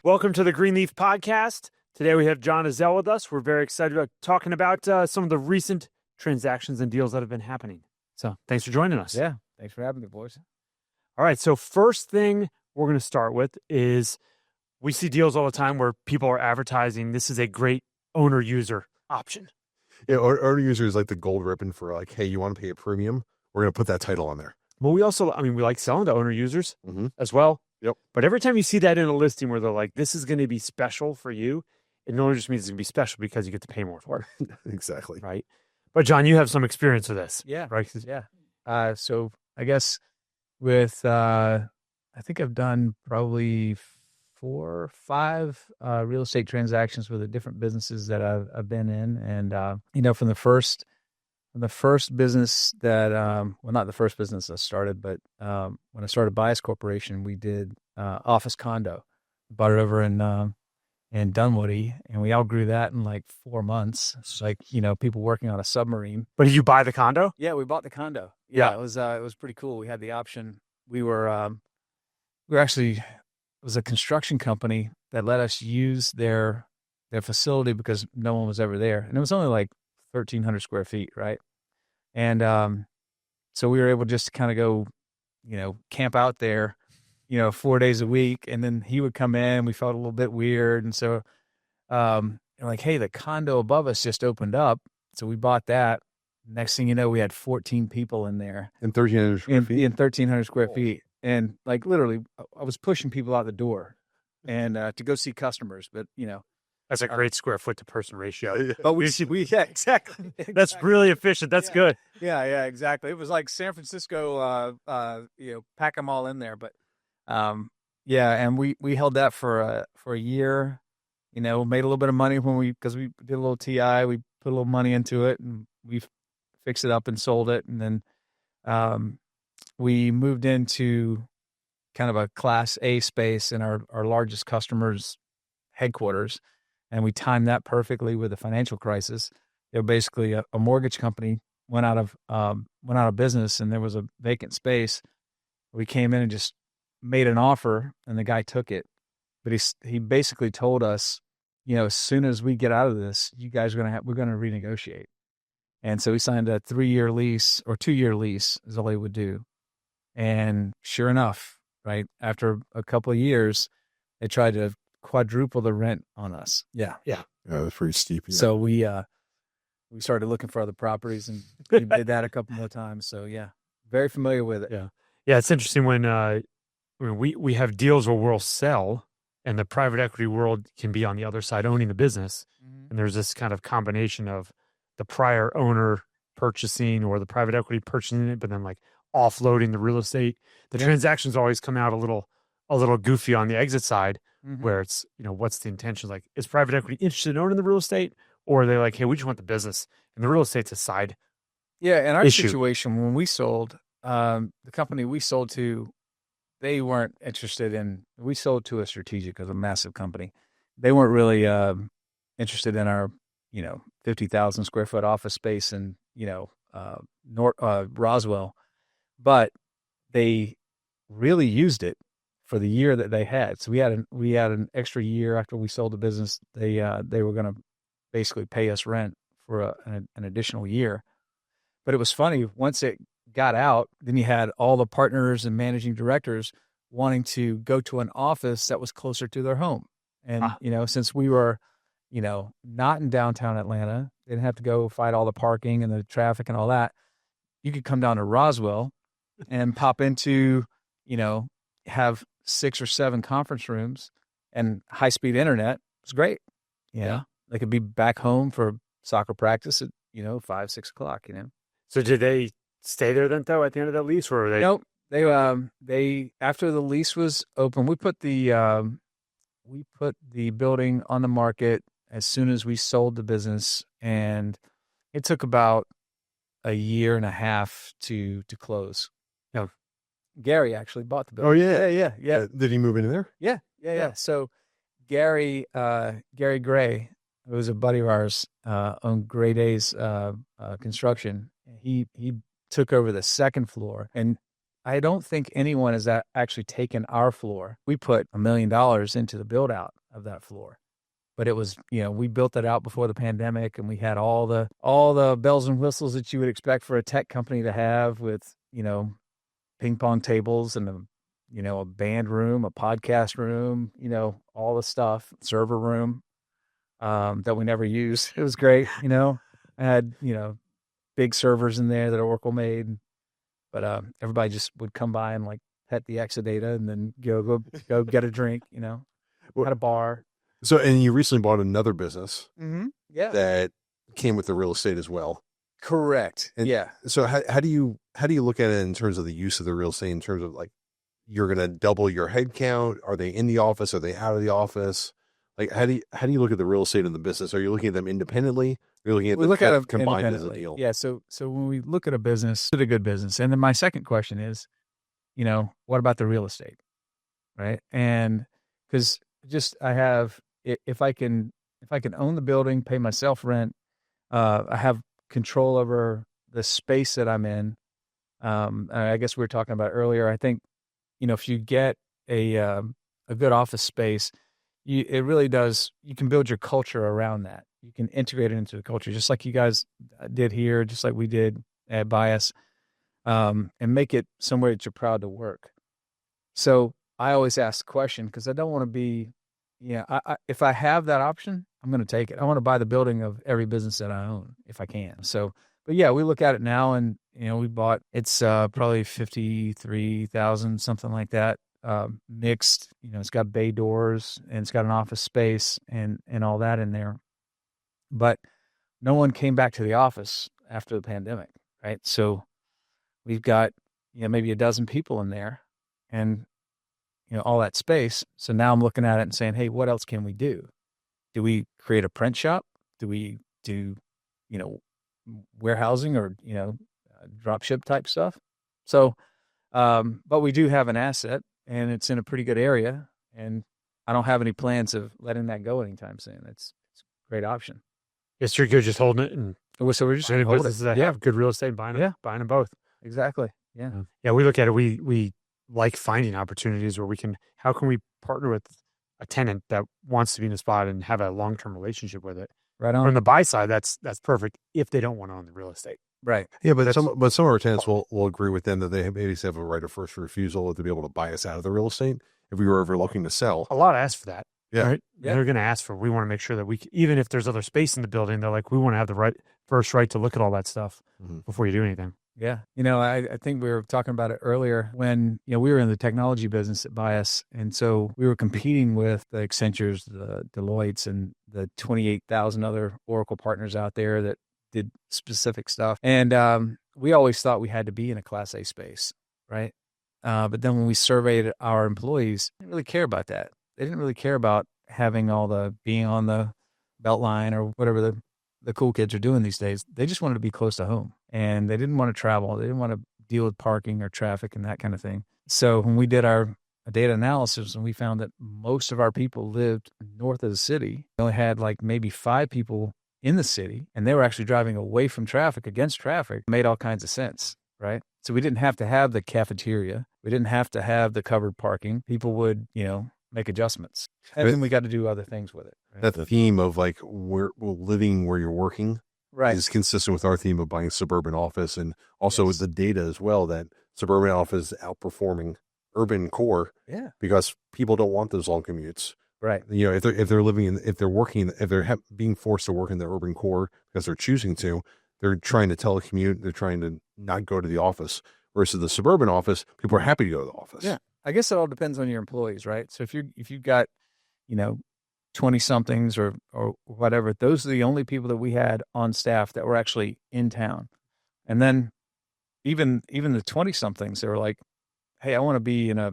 Welcome to the Greenleaf podcast. Today we have John Ezzell with us. We're very excited about talking about some of the recent transactions and deals that have been happening. So thanks for joining us. Yeah, thanks for having me, boys. All right, so first thing we're going to start with is we see deals all the time where people are advertising this is a great owner-user option. Yeah, owner user is like the gold ribbon for like, hey, you want to pay a premium? We're going to put that title on there. Well, we also, we like selling to owner users Mm-hmm. as well. Yep. But every time you see that in a listing where they're like, this is going to be special for you, it not only just means it's going to be special because you get to pay more for it. Exactly. Right. But John, you have some experience with this. Yeah. Right. Yeah. So I guess with, I think I've done probably 4 or 5 real estate transactions with the different businesses that I've been in. And, from the first business that, well, not the first business I started, but when I started Bias Corporation, we did office condo, bought it over in Dunwoody, and we outgrew that in like 4 months. It's like, people working on a submarine. But did you buy the condo? Yeah, we bought the condo. Yeah. It was pretty cool. We had the option. We were actually, it was a construction company that let us use their facility because no one was ever there. And it was only like 1,300 square feet, right? And so we were able just to kind of go, camp out there, 4 days a week. And then he would come in. We felt a little bit weird. And so like, hey, the condo above us just opened up. So we bought that. Next thing you know, we had 14 people in there. In 1,300 square feet? In 1,300 square feet. And like literally, I was pushing people out the door and to go see customers. But, That's a great square foot to person ratio. but yeah, exactly. That's really efficient. That's good. Yeah, exactly. It was like San Francisco, pack them all in there. But, and we held that for a year, made a little bit of money because we did a little TI, we put a little money into it and we fixed it up and sold it. And then, we moved into kind of a Class A space in our largest customer's headquarters. And we timed that perfectly with the financial crisis. Basically a mortgage company went out of business and there was a vacant space. We came in and just made an offer and the guy took it. But he basically told us, as soon as we get out of this, you guys we're going to renegotiate. And so we signed a 3-year lease or 2-year lease is all they would do. And sure enough, right after a couple of years, they tried to quadruple the rent on us. Yeah. Yeah, it was pretty steep. Yeah. So we started looking for other properties and we did that a couple more times. So yeah, very familiar with it. Yeah. It's interesting when we have deals where we'll sell and the private equity world can be on the other side owning the business. Mm-hmm. And there's this kind of combination of the prior owner purchasing or the private equity purchasing it, but then like offloading the real estate. The transactions always come out a little goofy on the exit side. Mm-hmm. Where it's, what's the intention? Like, is private equity interested in owning the real estate? Or are they like, hey, we just want the business and the real estate's a side? Yeah. In our issue. situation, when we sold, the company we sold to, they weren't interested in, we sold to a strategic as a massive company. They weren't really interested in our, 50,000 square foot office space in, Roswell, but they really used it for the year that they had. So we had an extra year after we sold the business. They were going to basically pay us rent for an additional year. But it was funny, once it got out, then you had all the partners and managing directors wanting to go to an office that was closer to their home. And, since we were, not in downtown Atlanta, they didn't have to go fight all the parking and the traffic and all that. You could come down to Roswell and pop into, have 6 or 7 conference rooms and high-speed internet. It was great. Yeah. They could be back home for soccer practice at, 5, 6 o'clock, So did they stay there then, though, at the end of that lease? Or were they? Nope. They after the lease was open, we put the building on the market as soon as we sold the business, and it took about a year and a half to close. Yeah. Gary actually bought the building. Oh yeah. Yeah. Did he move into there? Yeah. So Gary Gray, who was a buddy of ours, owned Gray Days Construction. He took over the second floor, and I don't think anyone has actually taken our floor. We put $1 million into the build out of that floor, but it was, we built it out before the pandemic, and we had all the bells and whistles that you would expect for a tech company to have, with, ping pong tables and a band room, a podcast room, all the stuff, server room, that we never used. It was great. I had, big servers in there that Oracle made, but everybody just would come by and like pet the Exadata and then go get a drink, at a bar. So, and you recently bought another business Yeah. that came with the real estate as well. Correct. And yeah. So how do you look at it in terms of the use of the real estate, in terms of like, you're going to double your head count? Are they in the office? Are they out of the office? Like, how do you look at the real estate in the business? Are you looking at them independently? Are you looking at We look at them combined as a independently. deal? Yeah. So when we look at a business, it's a good business. And then my second question is, what about the real estate? Right. And because if I can own the building, pay myself rent, I have control over the space that I'm in. I guess we were talking about earlier. I think, if you get a good office space, it really does. You can build your culture around that. You can integrate it into the culture, just like you guys did here, just like we did at Bias, and make it somewhere that you're proud to work. So I always ask the question, because I don't want to be, if I have that option, I'm going to take it. I want to buy the building of every business that I own if I can. So, but yeah, we look at it now, and we bought. It's probably 53,000, something like that. Mixed. It's got bay doors, and it's got an office space and all that in there. But no one came back to the office after the pandemic, right? So we've got maybe a dozen people in there, and all that space. So now I'm looking at it and saying, hey, what else can we do? Do we create a print shop? Do we do, warehousing or, drop ship type stuff? So, but we do have an asset, and it's in a pretty good area, and I don't have any plans of letting that go anytime soon. It's a great option. Yes, you're good just holding it, and So we're just any hold businesses it. that have good real estate, buying them both. Exactly. Yeah. Yeah, we look at it. We like finding opportunities where how can we partner with a tenant that wants to be in a spot and have a long-term relationship with it. Right on. From the buy side, that's perfect if they don't want to own the real estate. Right. Yeah, but some of our tenants will agree with them that they maybe have a right of first refusal to be able to buy us out of the real estate if we were ever looking to sell. A lot ask for that. Yeah. Right? Yeah. They're going to ask for, we want to make sure that even if there's other space in the building, they're like, we want to have the first right to look at all that stuff before you do anything. Yeah. I think we were talking about it earlier when, we were in the technology business at Bias. And so we were competing with the Accentures, the Deloittes, and the 28,000 other Oracle partners out there that did specific stuff. And we always thought we had to be in a Class A space, right? But then when we surveyed our employees, they didn't really care about that. They didn't really care about having being on the Beltline or whatever the cool kids are doing these days. They just wanted to be close to home, and they didn't want to travel. They didn't want to deal with parking or traffic and that kind of thing. So when we did our data analysis, and we found that most of our people lived north of the city, we only had like maybe 5 people in the city, and they were actually driving away from traffic, against traffic. It made all kinds of sense, right? So we didn't have to have the cafeteria. We didn't have to have the covered parking. People would, make adjustments. And then we got to do other things with it. Right? That the theme of like living where you're working is consistent with our theme of buying suburban office, and also with the data as well, that suburban office is outperforming urban core. Yeah. Because people don't want those long commutes. Right. If they're being forced to work in the urban core because they're choosing to, they're trying to telecommute. They're trying to not go to the office. Versus the suburban office, people are happy to go to the office. Yeah. I guess it all depends on your employees, right? So if you've got, 20 somethings or whatever, those are the only people that we had on staff that were actually in town. And then even the 20 somethings, they were like, hey, I want to be a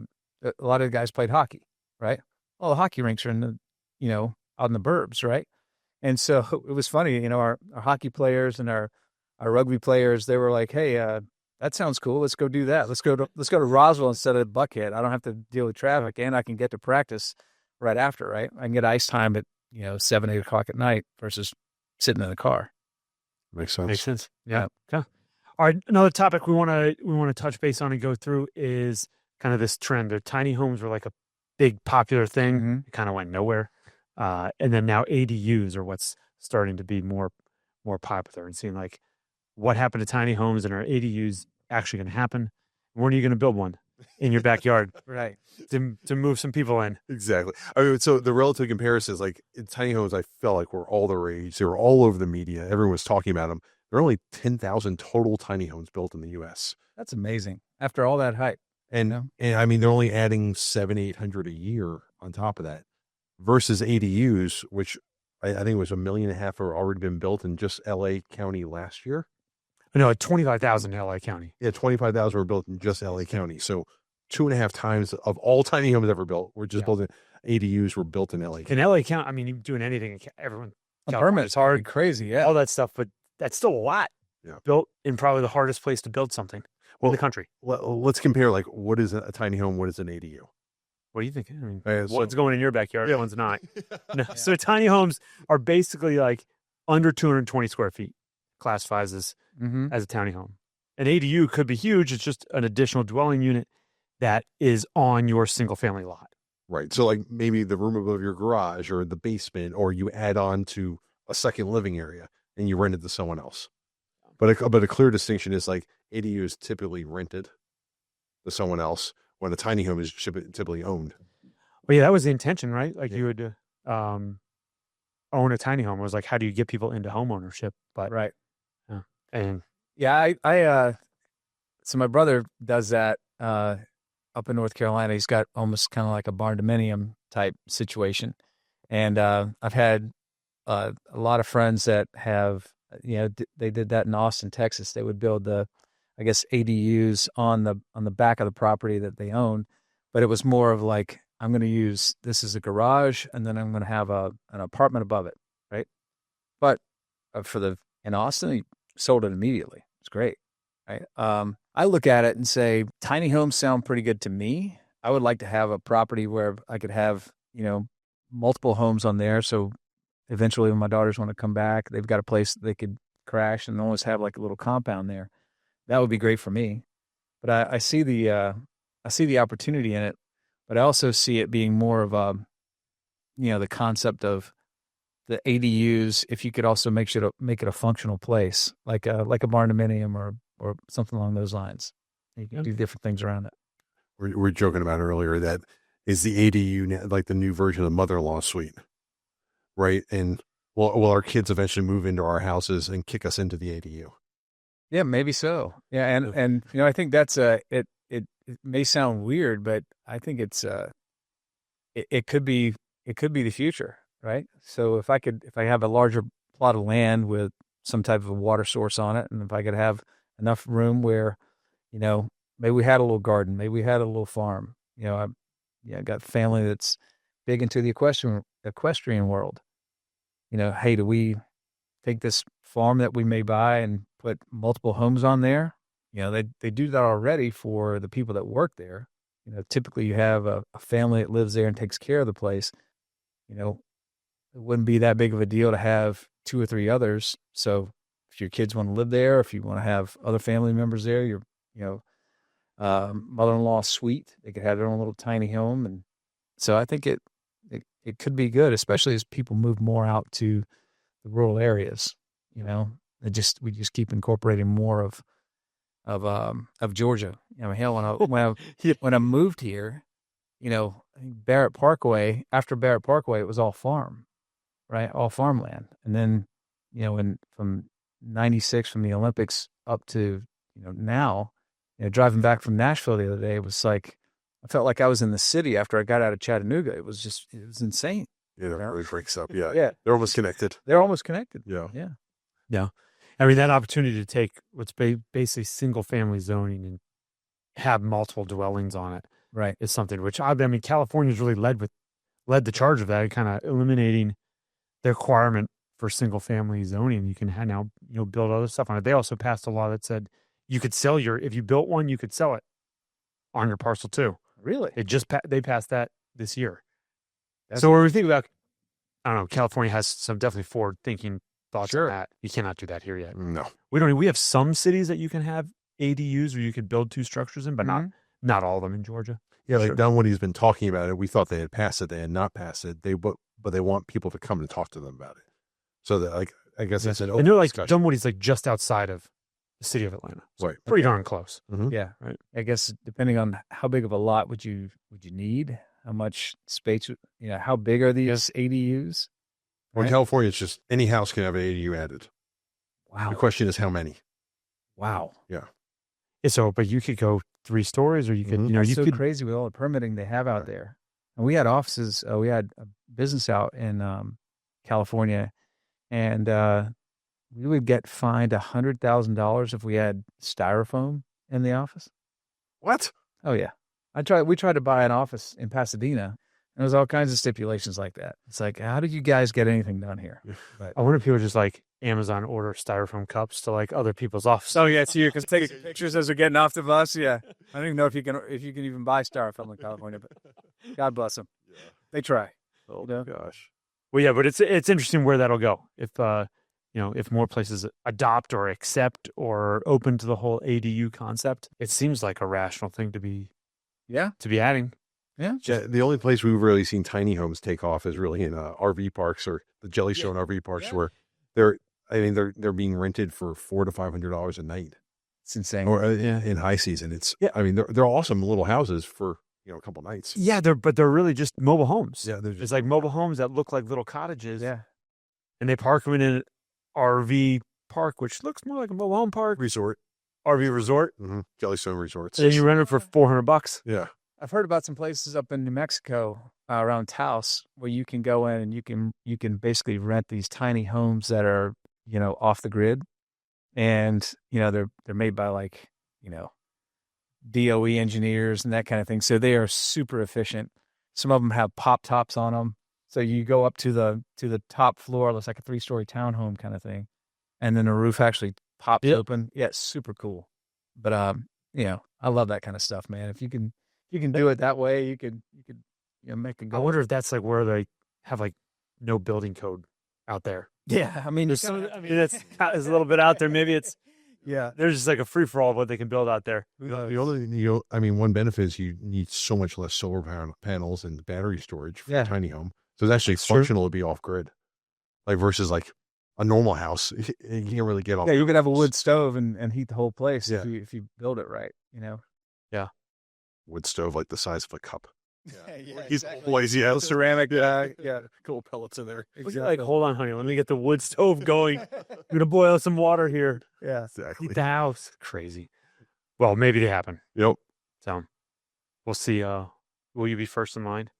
lot of the guys played hockey, right? Well, the hockey rinks are in the, out in the burbs, right? And so it was funny, our hockey players and our rugby players, they were like, hey, that sounds cool. Let's go do that. Let's go to Roswell instead of Buckhead. I don't have to deal with traffic, and I can get to practice right after, right? I can get ice time at 7, 8 o'clock at night versus sitting in the car. Makes sense. Makes sense. Yeah. Okay. All right, another topic we want to touch base on and go through is kind of this trend. The tiny homes were like a big popular thing. Mm-hmm. It kind of went nowhere, and then now ADUs are what's starting to be more popular, and seeing like what happened to tiny homes, and are ADUs actually going to happen? When are you going to build one in your backyard Right. to move some people in? Exactly. I mean, so the relative comparisons, like in tiny homes, I felt like were all the rage. They were all over the media. Everyone was talking about them. There are only 10,000 total tiny homes built in the U.S. That's amazing. After all that hype. And I mean, they're only adding 700-800 a year on top of that, versus ADUs, which I think it was 1.5 million have already been built in just LA County last year. No, 25,000 in LA County. Yeah, 25,000 were built in just LA County. So 2.5 times of all tiny homes ever built were just built in ADUs were built in LA County. In LA County, I mean, you're doing anything. Everyone, Permit's hard, crazy, yeah. all that stuff, but that's still a lot. Yeah. Built in probably the hardest place to build something in the country. Let's compare, like, what is a tiny home? What is an ADU? What do you think? I mean, So- one's going in your backyard, one's not. No. So tiny homes are basically like under 220 square feet, classifies as a tiny home. An ADU could be huge. It's just an additional dwelling unit that is on your single family lot. Right. So like maybe the room above your garage or the basement, or you add on to a second living area and you rent it to someone else. But a clear distinction is like ADU is typically rented to someone else when a tiny home is typically owned. Well, yeah, that was the intention, right? Like you would own a tiny home. It was like, how do you get people into home ownership? But Right. and Yeah, I so my brother does that up in North Carolina. He's got almost kind of like a barn dominium type situation. And I've had a lot of friends that have, they did that in Austin, Texas. They would build ADUs on the back of the property that they own, but it was more of like, I'm going to use this as a garage, and then I'm going to have an apartment above it, right? But in Austin, he sold it immediately. It's great, right? I look at it and say, tiny homes sound pretty good to me. I would like to have a property where I could have, multiple homes on there. So eventually when my daughters want to come back, they've got a place they could crash and always have like a little compound there. That would be great for me. But I see the opportunity in it, but I also see it being more of the concept of the ADUs. If you could also make it a functional place, like a barn dominium or something along those lines, you can do different things around it. We were joking about earlier that is the ADU like the new version of mother-in-law suite, right? And will our kids eventually move into our houses and kick us into the ADU? Yeah, maybe so. Yeah, and I think that's it may sound weird, but I think it's it could be the future, right? So if I have a larger plot of land with some type of a water source on it, and if I could have enough room where, maybe we had a little garden, maybe we had a little farm, I got family that's big into the equestrian world. Hey, do we take this farm that we may buy and put multiple homes on there? They do that already for the people that work there. Typically you have a family that lives there and takes care of the place. It wouldn't be that big of a deal to have 2 or 3 others. So if your kids want to live there, if you want to have other family members there, your mother-in-law suite, they could have their own little tiny home. And so I think it could be good, especially as people move more out to the rural areas. We just keep incorporating more of Georgia. Hell, when I moved here, I think Barrett Parkway, after Barrett Parkway, it was all farm, right? All farmland. And then, from 96, from the Olympics up to, now, driving back from Nashville the other day, it was like, I felt like I was in the city after I got out of Chattanooga. It was insane. Yeah, that really breaks up. Yeah. Yeah. They're almost connected. Yeah. Yeah. Yeah. I mean, that opportunity to take what's basically single family zoning and have multiple dwellings on it, right, is something which California's really led the charge of that, kind of eliminating the requirement for single family zoning. You can now build other stuff on it. They also passed a law that said you could sell if you built one, you could sell it on your parcel too. Really? They passed that this year. So when we think about, I don't know, California has some definitely forward thinking thoughts Sure. on that. You cannot do that here yet. No. We have some cities that you can have ADUs where you could build 2 structures in, but Mhm. not all of them in Georgia. Yeah, like Sure. Dunwoody's been talking about it. We thought they had passed it. They had not passed it. But they want people to come and talk to them about it. So that, like, I guess it's an open And they're like, discussion. Dunwoody's like just outside of the city of Atlanta. So Right. pretty darn close. Mhm. Yeah. Right. I guess depending on how big of a lot would you need, how much space, how big are these ADUs? Well, in Right. California, it's just any house can have an ADU added. Wow. The question is how many. Wow. Yeah, so, but you could go 3 stories, or you could, Mhm. you know, It's you so could. crazy with all the permitting they have out Right. there. And we had offices. We had a business out in California, and we would get fined $100,000 if we had styrofoam in the office. What? Oh yeah, we tried to buy an office in Pasadena, and there was all kinds of stipulations like that. It's like, how did you guys get anything done here? But I wonder if people just like Amazon order styrofoam cups to like other people's offices. oh yeah, so you can take pictures as they're getting off the bus. Yeah, I don't even know if you can even buy styrofoam in California, but God bless them. They try. Oh, Yeah. gosh. Well, yeah, but it's interesting where that'll go. If if more places adopt or accept or open to the whole ADU concept, it seems like a rational thing to be Yeah, adding. yeah. Yeah, the only place we've really seen tiny homes take off is really in RV parks or the Jellystone RV parks, Yeah. where they're being rented for $400 to $500 a night, It's insane. or in high season. It's Yeah. I mean they're awesome little houses for a couple nights. Yeah, they're really just mobile homes. Yeah, they're just It's like mobile homes that look like little cottages. Yeah, And they park them in an RV park, which looks more like a mobile home park. resort, RV resort. Jellystone resorts. And then you rent it for $400. Yeah, I've heard about some places up in New Mexico around Taos where you can go in and you can basically rent these tiny homes that are off the grid, and they're made by like DOE engineers and that kind of thing. So they are super efficient. Some of them have pop tops on them. So you go up to the top floor, looks like a 3-story townhome kind of thing. And then the roof actually pops Yep. open. Yeah, it's super cool. But I love that kind of stuff, man. If you can do it that way, you could make a I go. wonder if that's like where they have like no building code out there. Yeah, I mean, There's some, I mean, that's a little bit out there. Maybe it's, yeah. there's just like a free for all of what they can build out there. the only one benefit is you need so much less solar panels and battery storage for Yeah. a tiny home. So it's actually That's true. functional to be off grid, like versus like a normal house. You can't really get off. Yeah, you could have a wood stove and heat the whole place Yeah. if you build it right. Wood stove like the size of a cup. Yeah, He's exactly. lazy Little house. ceramic. Yeah, Cool pellets in there. Like, hold on, honey. Let me get the wood stove going. I'm going to boil some water here. Yeah. Exactly. Heat the house. Crazy. Well, maybe they happen. Yep. So we'll see. Will you be first in line?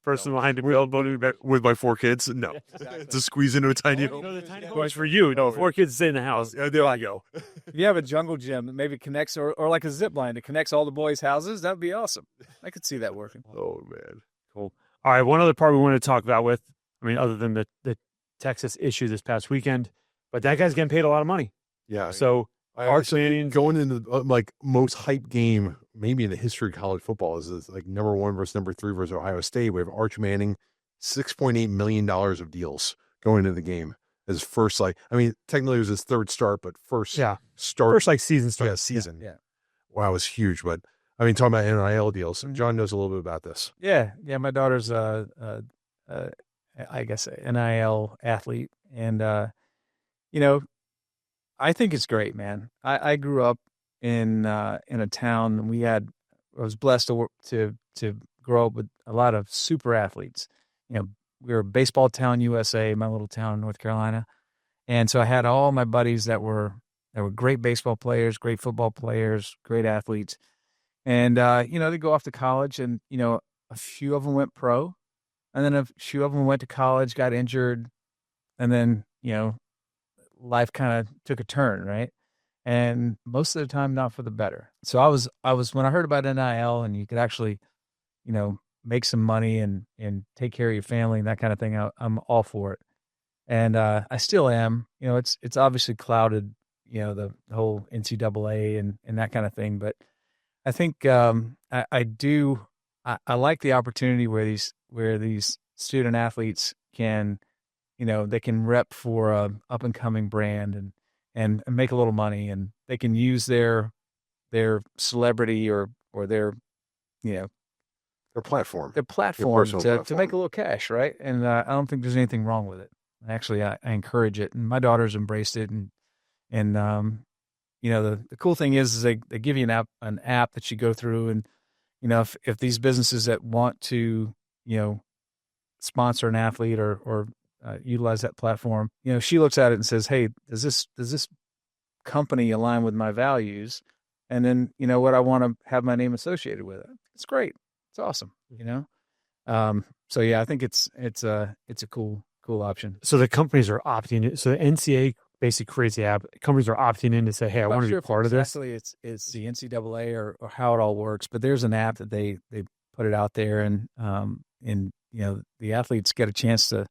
First in line to build With my 4 kids? No. Exactly. To squeeze into a tiny You home. know, the tiny home is for you. No, 4 kids stay in the house. Yeah, there I go. If you have a jungle gym that maybe connects or like a zip line that connects all the boys' houses, that'd be awesome. I could see that working. Oh, man. Cool. All right. One other part we want to talk about other than the Texas issue this past weekend, but that guy's getting paid a lot of money. Yeah. So Arch Mannion Going into like most hype game, maybe in the history of college football, is like number 1 versus number 3 versus Ohio State. We have Arch Manning, $6.8 million of deals going into the game. His first, technically it was his 3rd start, but first start. first like season start. Yeah, season. Yeah. Wow, it was huge. But talking about NIL deals, John knows a little bit about this. Yeah. My daughter's I guess a NIL athlete, and I think it's great, man. I grew up in a town. I was blessed to grow up with a lot of super athletes. We were a baseball town, USA, my little town in North Carolina, and so I had all my buddies that were great baseball players, great football players, great athletes, and they go off to college, and a few of them went pro, and then a few of them went to college, got injured, and then life kind of took a turn, right? And most of the time, not for the better. So I was when I heard about NIL and you could actually, make some money and take care of your family and that kind of thing, I'm all for it. And I still am. It's obviously clouded, the whole NCAA and that kind of thing. But I think I like the opportunity where these student athletes can they can rep for a up and coming brand and make a little money, and they can use their celebrity or their, Their platform. their platform personal to platform. make a little cash, right? And I don't think there's anything wrong with it. Actually, I encourage it, and my daughter's embraced it. And the cool thing is they give you an app that you go through, and if these businesses that want to sponsor an athlete or utilize that platform, she looks at it and says, "Hey, does this company align with my values?" And then what I want to have my name associated with it. It's great. It's awesome. So yeah, I think it's a cool option. So the companies are opting in. So the NCAA basically creates the app. Companies are opting in to say, "Hey, I want to be part of this." Actually, it's the NCAA or how it all works, but there's an app that they put it out there, and the athletes get a chance to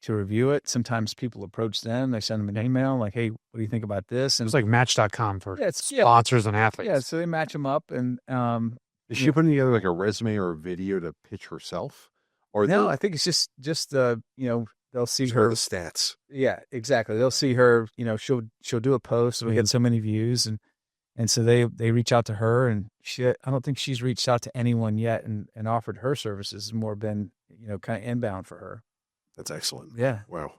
review it. Sometimes people approach them, they send them an email like, "Hey, what do you think about this?" And It's like Match.com for yeah, sponsors and athletes. yeah, so they match them up, and Is she putting together like a resume or a video to pitch herself? Or no, I think it's just they'll see her her. the stats. Yeah, exactly. They'll see her. She'll do a post. We get so many views, and so they reach out to her, and I don't think she's reached out to anyone yet and offered her services. It's more been kind of inbound for her. That's excellent. Yeah. Wow.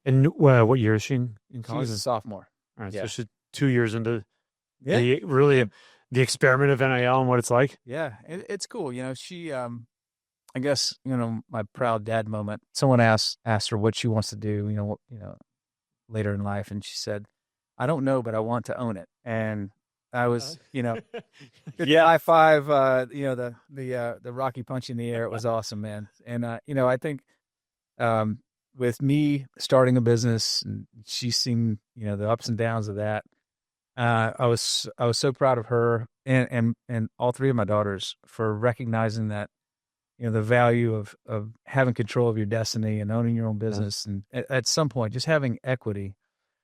And what year is she in college? She's a sophomore. All right, yeah. so she's 2 years into Yeah. the experiment of NIL and what it's like. Yeah, it's cool. She, I guess, my proud dad moment. Someone asked her what she wants to do, later in life, and she said, "I don't know, but I want to own it." And I was, Yeah. high five, the Rocky punch in the air. It was awesome, man. And I think, with me starting a business, and she's seen, the ups and downs of that. I was so proud of her and all three of my daughters for recognizing that, the value of having control of your destiny and owning your own business, and at some point just having equity.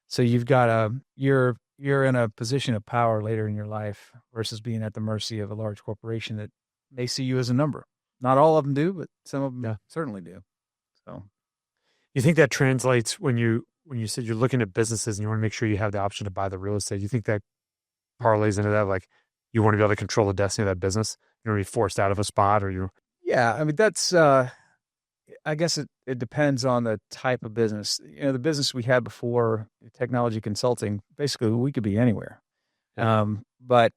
So you've got you're in a position of power later in your life versus being at the mercy of a large corporation that may see you as a number. Not all of them do, but some of them certainly do. So, You think that translates when you said you're looking at businesses and you want to make sure you have the option to buy the real estate? You think that parlays into that, like you want to be able to control the destiny of that business? You don't want to be forced out of a spot, or you? Yeah, I mean that's. I guess it depends on the type of business. The business we had before, technology consulting, basically we could be anywhere. Yeah. But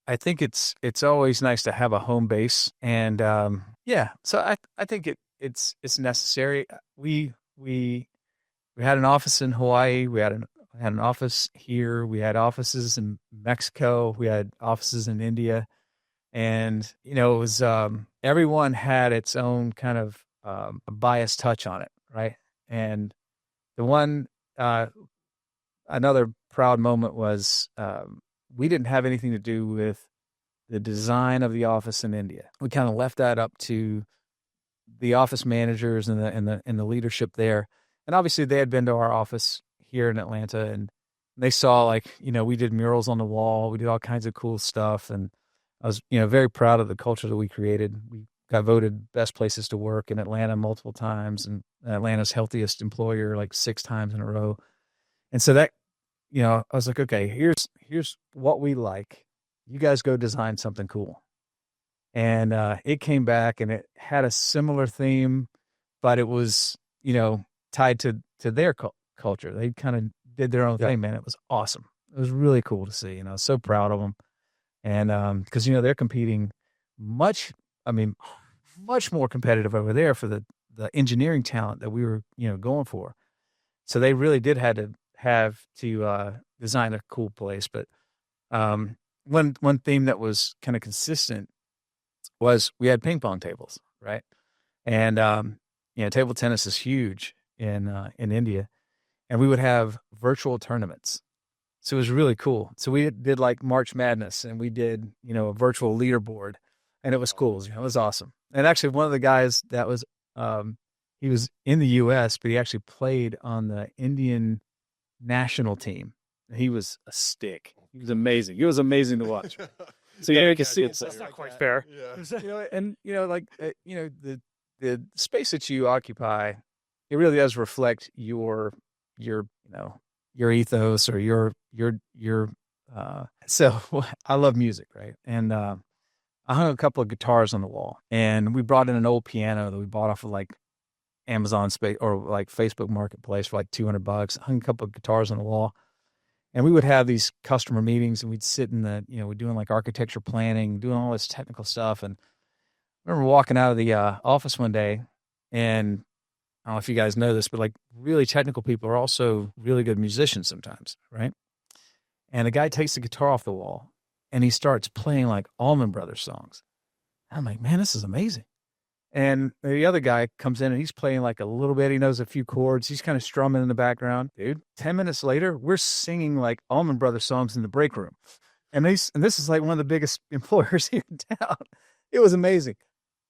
I think it's always nice to have a home base, and so I think it's necessary. We had an office in Hawaii. We had an office here. We had offices in Mexico. We had offices in India, and it was everyone had its own kind of a bias touch on it, right? And the one another proud moment was we didn't have anything to do with the design of the office in India. We kind of left that up to the office managers and the leadership there. And obviously they had been to our office here in Atlanta, and they saw we did murals on the wall. We did all kinds of cool stuff. And I was, very proud of the culture that we created. We got voted best places to work in Atlanta multiple times, and Atlanta's healthiest employer 6 times in a row. And so that, I was like, okay, here's what we like. You guys go design something cool. And it came back and it had a similar theme, but it was, tied to their culture. They kind of did their own thing, man. It was awesome. It was really cool to see, and I was so proud of them. And because, they're competing much more competitive over there for the engineering talent that we were, going for. So they really did have to design a cool place. But one theme that was kind of consistent was we had ping pong tables, right? And table tennis is huge in India, and we would have virtual tournaments. So it was really cool. So we did March Madness, and we did a virtual leaderboard, and it was cool. It was awesome. And actually, one of the guys that was he was in the U.S., but he actually played on the Indian national team. He was a stick. He was amazing. He was amazing to watch. So you can see That's not quite fair. Yeah. the space that you occupy it really does reflect your your ethos or your so I love music, right? And I hung a couple of guitars on the wall, and we brought in an old piano that we bought off of like Amazon space or like Facebook Marketplace for like $200. Hung a couple of guitars on the wall, and we would have these customer meetings, and we'd sit in the, we're doing like architecture planning, doing all this technical stuff. And I remember walking out of the office one day, and I don't know if you guys know this, but like really technical people are also really good musicians sometimes, right? And a guy takes the guitar off the wall and he starts playing like Allman Brothers songs. And I'm like, man, this is amazing. And the other guy comes in and he's playing like a little bit. He knows a few chords. He's kind of strumming in the background. Dude, 10 minutes later, we're singing like Allman Brothers songs in the break room. And this is like one of the biggest employers here in town. It was amazing.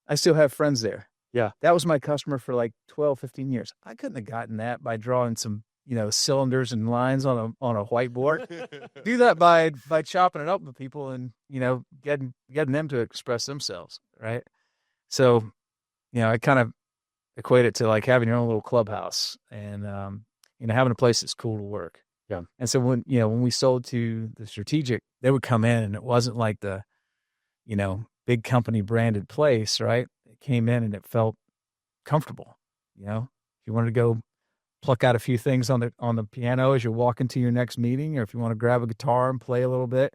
I still have friends there. Yeah. That was my customer for like 12, 15 years. I couldn't have gotten that by drawing some, cylinders and lines on a whiteboard. Do that by chopping it up with people and, getting them to express themselves. Right. So, I kind of equate it to like having your own little clubhouse and, having a place that's cool to work. Yeah. And so when we sold to the strategic, they would come in and it wasn't like the, big company branded place, right? It came in and it felt comfortable. If you wanted to go pluck out a few things on the piano as you're walking to your next meeting, or if you want to grab a guitar and play a little bit,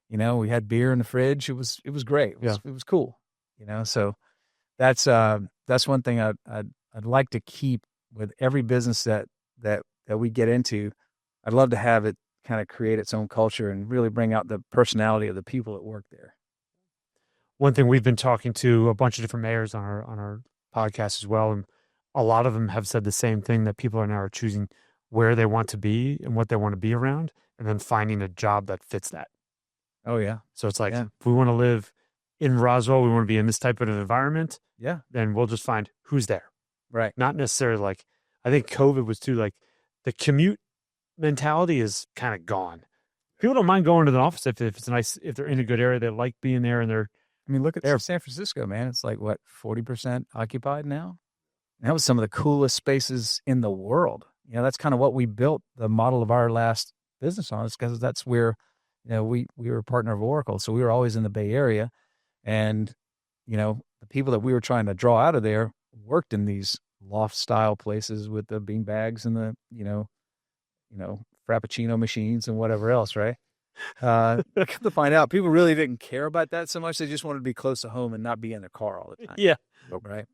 we had beer in the fridge. It was great. It was cool. So that's one thing I'd like to keep with every business that we get into. I'd love to have it kind of create its own culture and really bring out the personality of the people that work there. One thing, we've been talking to a bunch of different mayors on our podcast as well, and a lot of them have said the same thing, that people are now choosing where they want to be and what they want to be around, and then finding a job that fits that. Oh yeah. So it's like, if we want to live in Roswell, we want to be in this type of an environment. Yeah. Then we'll just find who's there. Right. Not necessarily like, I think COVID was too, like the commute mentality is kind of gone. People don't mind going to the office if it's nice, if they're in a good area, they like being there, and look at San Francisco, man. It's like, what, 40% occupied now? And that was some of the coolest spaces in the world. That's kind of what we built the model of our last business on, is because that's where, we were a partner of Oracle. So we were always in the Bay Area. And, the people that we were trying to draw out of there worked in these loft style places with the bean bags and the, Frappuccino machines and whatever else, right? Come to find out, people really didn't care about that so much. They just wanted to be close to home and not be in their car all the time. Yeah. Right.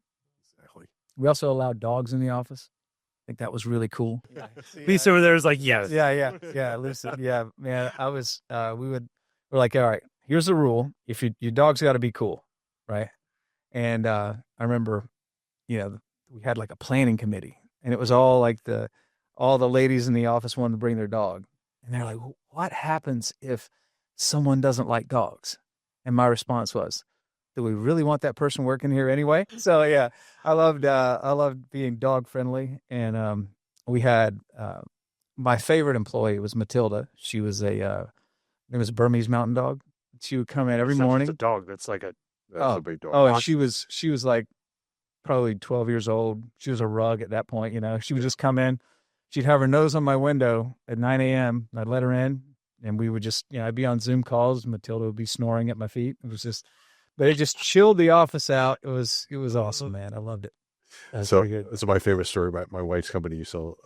Exactly. We also allowed dogs in the office. I think that was really cool. Lisa over there is like, yes. Yeah. Listen, yeah, man. I was, we're like, all right, here's the rule. If your dog's got to be cool. Right. And, I remember, we had like a planning committee, and it was all like all the ladies in the office wanted to bring their dog. And they're like, what happens if someone doesn't like dogs? And my response was, do we really want that person working here anyway? So yeah, I loved being dog friendly. And we had my favorite employee was Matilda. She was it was a Burmese mountain dog. She would come in every morning. It's a dog that's like That's a big dog. Oh, and she was like probably 12 years old. She was a rug at that point. She would just come in. She'd have her nose on my window at 9 a.m. I'd let her in, and we would just, I'd be on Zoom calls. Matilda would be snoring at my feet. It was just, but it just chilled the office out. It was awesome, man. I loved it. That's So pretty good. it's my favorite story about my wife's company. Used to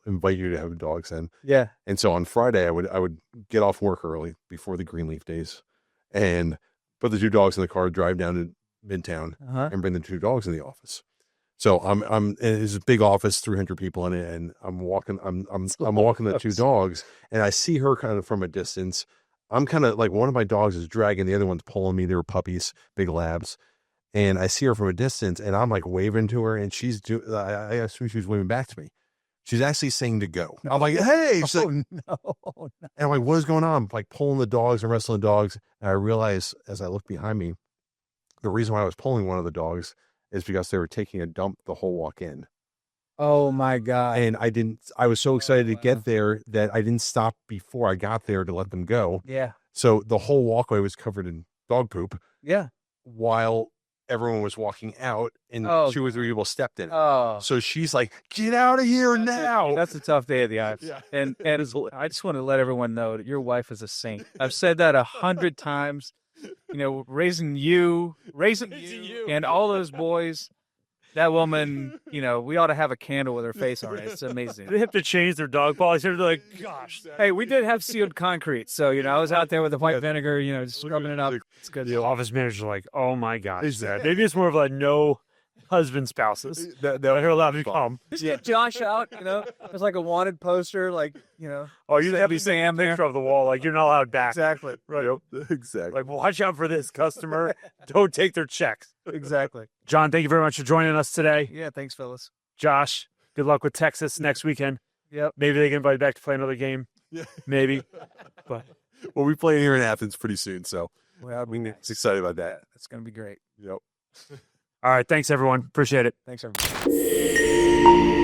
invite you to have dogs in. Yeah. And so on Friday, I would get off work early before the Greenleaf days, and put the two dogs in the car, drive down to Midtown, and bring the two dogs in the office. So I'm it's a big office, 300 people in it, and I'm walking the two dogs, and I see her kind of from a distance. I'm kind of like, one of my dogs is dragging, the other one's pulling me. They were puppies, big labs, and I see her from a distance, and I'm like waving to her, and I assume she was waving back to me. She's actually saying to go. I'm like, hey, she's like, no. and I'm like, what is going on? I'm like pulling the dogs and wrestling dogs, and I realize as I look behind me, the reason why I was pulling one of the dogs is because they were taking a dump the whole walk in. Oh my God. And I was so excited to get there that I didn't stop before I got there to let them go. Yeah. So the whole walkway was covered in dog poop. Yeah. While everyone was walking out, and Oh. 2 or 3 people stepped in it. Oh, So she's like, "Get out of here now!" that's a tough day at the office. Yeah. And I just want to let everyone know that your wife is a saint. I've said that 100 times. You know, raising you, and all those boys. That woman, you know, we ought to have a candle with her face on it. It's amazing. They have to change their dog policy. They're like, gosh. Hey, we did have sealed concrete, so you know, I was out there with the white vinegar, you know, just rubbing it up. It's good. The office manager's like, oh my gosh. Exactly. Maybe it's more of like no husband spouses. They're allowed to come. Just get Josh out, you know. There's like a wanted poster, like, you know. Oh, you have to see Sam there. picture of the wall. Like, you're not allowed back. Exactly. Right. Exactly. Like, watch out for this customer. Don't take their checks. Exactly. John, thank you very much for joining us today. Yeah, thanks, Phyllis. Josh, good luck with Texas next weekend. Yep. Maybe they get invited back to play another game. Yeah. Maybe. But Well, we play here in Athens pretty soon, so Well, we're excited about that. it's going to be great. Yep. all right. Thanks, everyone. Appreciate it. Thanks, everybody.